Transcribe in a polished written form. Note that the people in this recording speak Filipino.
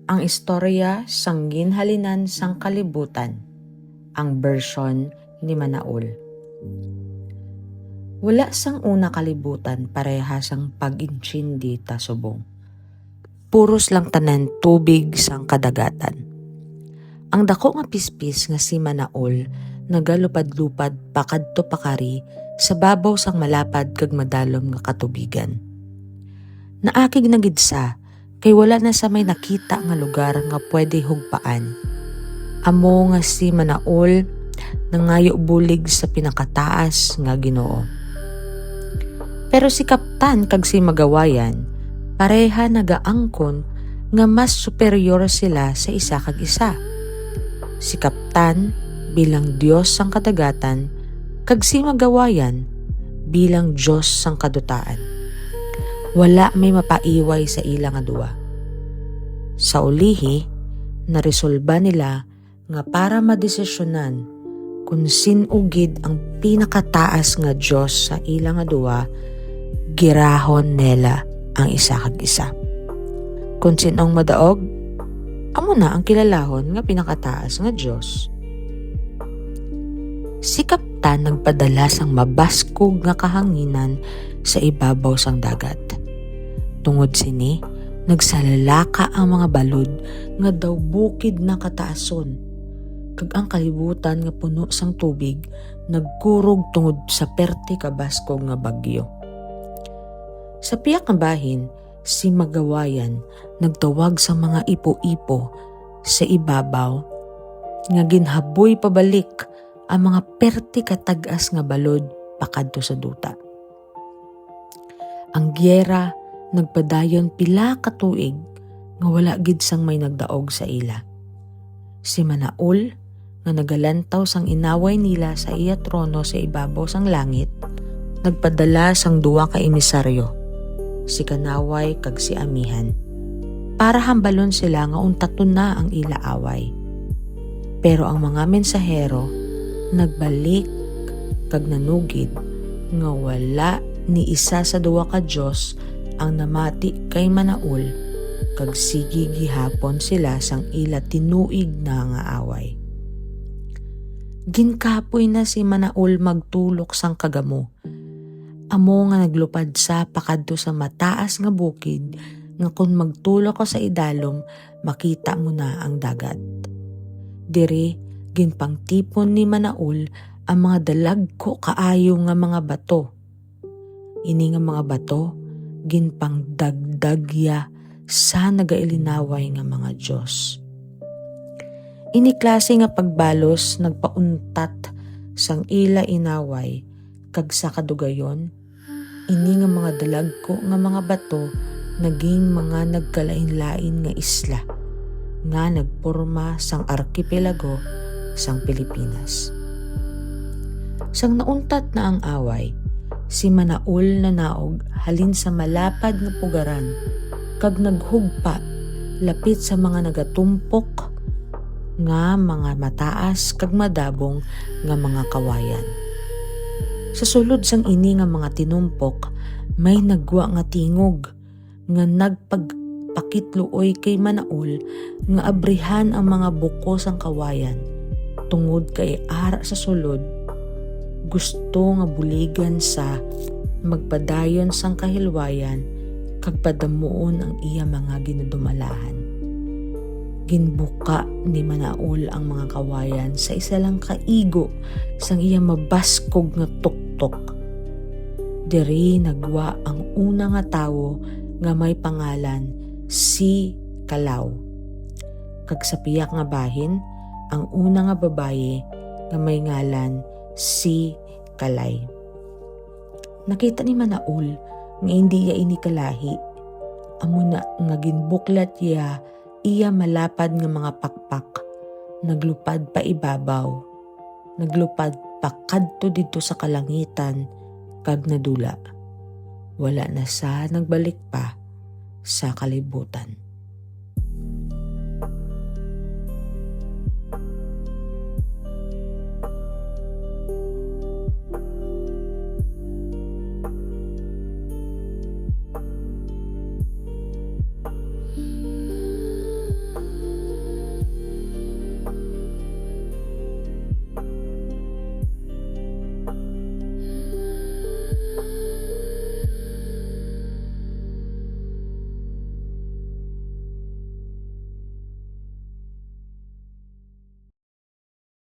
Ang istorya sang ginhalinan sang kalibutan. Ang bersyon ni Manaul. Wala sang una kalibutan parehasang pag-inchindi ta subong. Puros lang tanan tubig sang kadagatan. Ang dako nga pispis nga si Manaul nagalupad-lupad pakadto pakari sa babaw sang malapad kag madalom nga katubigan. Naakig na gid sa kay wala na sa may nakita nga lugar nga pwede hugpaan. Amo nga si Manaul nangayo bulig sa pinakataas nga Ginoo. Pero si Kaptan kag si Magawayan pareha nagaangkon nga mas superior sila sa isa kag isa. Si Kaptan bilang Diyos sang kadagatan kag si Magawayan bilang Diyos sang kadutaan. Wala may mapaiway sa ilang duwa. Sa ulihi, naresolba nila nga para madesisyonan kung sinugid ang pinakataas nga Diyos sa ilang duwa, girahon nila ang isa kag isa. Kung sinong madaog, amo na ang kilalahon nga pinakataas nga Diyos. Si Kaptan nagpadala sang mabaskog nga kahanginan sa ibabaw sang dagat. Tungod sini, nagsalalaka ang mga balod nga daw bukid na kataason. Kag ang kalibutan nga puno sang tubig nagkurog tungod sa perti kabaskog nga bagyo. Sa piyak nga bahin, si Magawayan nagtawag sa mga ipo-ipo sa ibabaw nga ginhaboy pabalik ang mga perti katag-as nga balod pakadto sa duta. Ang gyera nagpadayon pila ka tuig nga wala gid sang may nagdaog sa ila. Si Manaul nga nagalantaw sang inaway nila sa iya trono sa ibabaw sang langit, nagpadala sang duwa ka emisaryo, si Kanaway kag si Amihan, para hambalon sila nga untaton na ang ila away. Pero ang mga mensahero nagbalik kag nanugid nga wala ni isa sa duwa ka Diyos ang namati kay Manaul kag sige gihapon sila sang ila tinuig na nga away. Ginkapoy na si Manaul magtulok sang kagamo. Amo nga naglupad sa pakadto sa mataas nga bukid nga kung magtulok ko sa idalom makita mo na ang dagat. Diri ginpangtipon ni Manaul ang mga dalagko kaayo nga mga bato. Ini nga mga bato ginpangdagdagya sa nagailinaway nga mga Diyos. Ini klase nga pagbalos nagpauntat sang ila inaway kag sa kadugayon, ini nga mga dalagko nga mga bato naging mga nagkalain-lain nga isla nga nagporma sang arkipelago sang Pilipinas. Sang nauntat na ang away, si Manaul nanaog halin sa malapad nga pugaran kag naghugpa lapit sa mga nagatumpok nga mga mataas kag madabong nga mga kawayan. Sa sulod sang ini nga mga tinumpok, may nagwa nga tingog nga nagpagpakitluoy kay Manaul nga abrihan ang mga buko sang kawayan tungod kay ara sa sulod gusto nga buligan sa magpadayon sang kahilwayan kag padamuon ang iya mga ginadumalahan. Ginbuka ni Manaul ang mga kawayan sa isa lang kaigo sang iya mabaskog nga tuktok. Diri nagwa ang una nga tawo nga may pangalan si Kalaw. Kag sa piyak nga bahin, ang una nga babaye nga may ngalan si Kalay. Nakita ni Manaul nga hindi iya ini kalahi. Amo na nga ginbuklat iya malapad nga mga pakpak. Naglupad pa ibabaw. Naglupad pa kadto dito sa kalangitan kag nadula. Wala na sa nagbalik pa sa kalibutan.